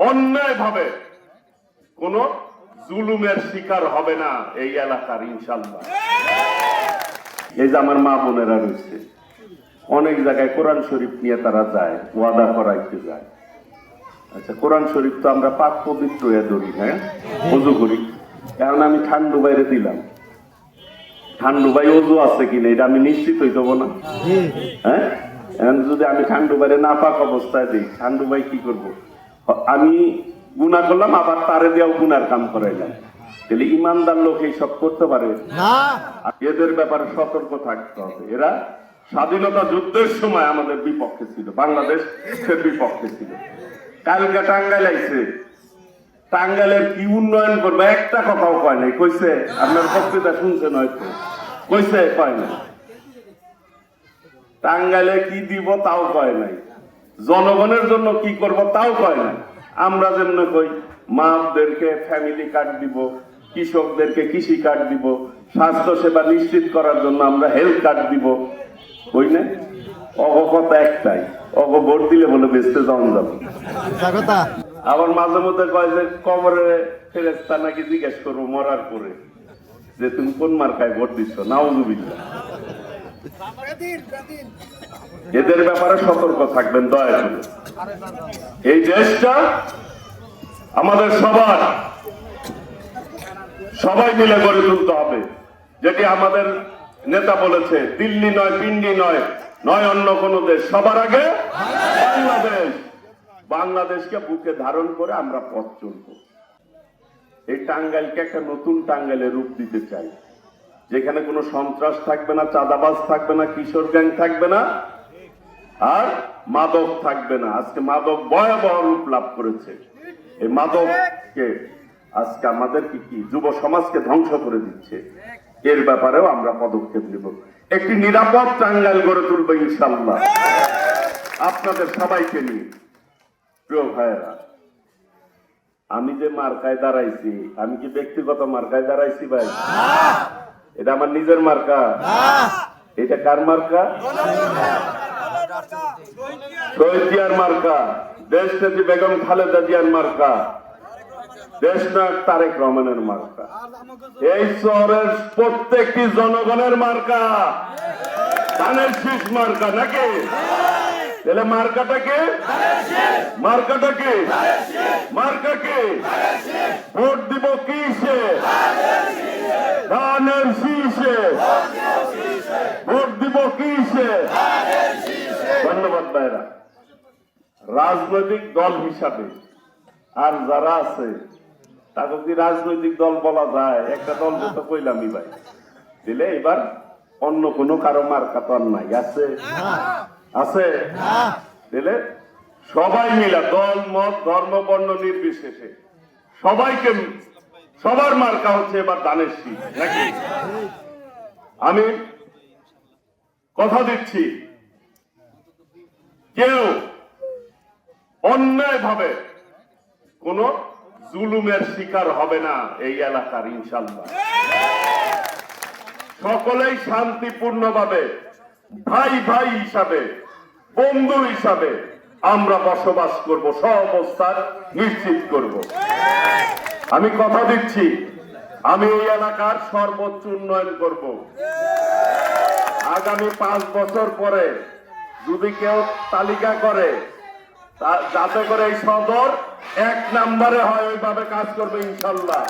অন্যায় ভাবে কোন জুলুমের শিকার হবে না এই এলাকার, ইনশাল্লাহ। এই যে আমার মা বোনেরা রয়েছে, অনেক জায়গায় কোরআন শরীফ নিয়ে তারা যায়, ওয়াদা করাইতে যায়। আচ্ছা, কোরআন শরীফ তো আমরা পাক পবিত্র ধরি, হ্যাঁ, ওযু করি। কারণ আমি ঠান্ডু বাইরে দিলাম, ঠান্ডু ভাই ওযু আছে কিনা এটা আমি নিশ্চিত হইতে হবো না? হ্যাঁ, এখন যদি আমি ঠান্ডু বাইরে না পাক অবস্থায় দিই, ঠান্ডু ভাই কি করবো? আমি গুনাহ করলাম, আবার তারে দিয়েও গুনার কাম করাইলাম। তাহলে ইমানদার লোক এইসব করতে পারে না। এদের ব্যাপারে সতর্ক থাকতে হবে। এরা স্বাধীনতা যুদ্ধের সময় আমাদের বিপক্ষে ছিল, বাংলাদেশের বিপক্ষে ছিল। কালকে টাঙ্গাইল আইছে, টাঙ্গাইলের কি উন্নয়ন করবে একটা কথাও কয় নাই। কইছে আপনার বক্তৃতা শুনছেন হয়তো, কইছে কয় নাই। টাঙ্গাইলে কি দিব তাও কয় নাই, জনগণের জন্য কি করব তাও কয় নাই। আমরা যেমন কই মাদেরকে ফ্যামিলি কার্ড দিব, কৃষকদেরকে কৃষি কার্ড দিব, স্বাস্থ্য সেবা নিশ্চিত করার জন্য আমরা হেলথ কার্ড দিব, কই না? কথা একটাই, ভোট দিলে বলে বেচতে যাওয়া যাবে। আবার মাঝে মধ্যে কয় যে কবরে ফেরেশতা নাকি জিজ্ঞেস করবো মরার পরে যে তুমি কোন মার্কায় ভোট দিচ্ছ। নাউযুবিল্লাহ। এদের ব্যাপারে সতর্ক থাকবেন দয়া করে। এই দেশটা আমাদের সবাই মিলে গড়ে তুলতে হবে। যেটি আমাদের নেতা বলেছে, দিল্লি নয়, পিন্ডি নয়, নয় অন্য কোন দেশ, সবার আগে বাংলাদেশ। বাংলাদেশকে বুকে ধারণ করে আমরা পথ চলব। এই টাঙ্গাইলকে একটা নতুন টাঙ্গাইলের রূপ দিতে চাই, যেখানে কোনো সন্ত্রাস থাকবে না, চাঁদাবাজ থাকবে না, কিশোর গ্যাং থাকবে না, আর মাদক থাকবে না। আজকে মাদক ভয়াবহ রূপ লাভ করেছে। এই মাদককে আজকে আমাদেরকে কি যুব সমাজকে ধ্বংস করে দিচ্ছে। এর ব্যাপারেও আমরা পদক্ষেপ নেব। একটি নিরাপদ টাঙ্গাইল গড়ে তুলবো ইনশাআল্লাহ, আপনাদের সবাইকে নিয়ে। প্রিয় ভাইয়েরা, আমি যে মার্কায় দাঁড়াইছি, আমি কি ব্যক্তিগত মার্কায় দাঁড়াইছি ভাই? এটা আমার নিজের মার্কা। এটা কার মার্কা? শহীদ জিয়ার মার্কা, দেশনেত্রী বেগম খালেদা জিয়ার মার্কা, দেশনায়ক তারেক রহমানের মার্কা। এই শহরের প্রত্যেকটি জনগণের মার্কা, ধানের শীষ মার্কা নাকি? তাহলে মার্কাটাকে মার্কাকে ভোট দিব কিসে? ধানের শীষে। ভোট দিব কিসে? ধন্যবাদ ভাইরা। রাজনৈতিক দল হিসাবে আর যারা আছে তাকে কি রাজনৈতিক দল বলা যায়? একটা দল তো কইলামই ভাই। দিলে এবার অন্য কোন কারো মার্কা তো আর নাই, আছে? আছে? দিলে সবাই মিলা, দল মত ধর্ম বর্ণ নির্বিশেষে সবাইকে, সবার মার্কা হচ্ছে এবার ধানের শীষ নাকি? আমি কথা দিচ্ছি, কেউ অন্যায় ভাবে কোন জুলুমের শিকার হবে না এই এলাকার, ইনশাল্লাহ। সকলেই শান্তিপূর্ণভাবে ভাই ভাই হিসাবে, বন্ধু হিসাবে আমরা বসবাস করব, সহাবস্থান নিশ্চিত করব। আমি কথা দিচ্ছি, আমি এই এলাকার সর্বোচ্চ উন্নয়ন করব। আগামী 5 বছর পরে যদি কেউ তালিকা করে, যাতে করে এই সদর 1 নম্বরে হয়, ওইভাবে কাজ করবে ইনশাল্লাহ।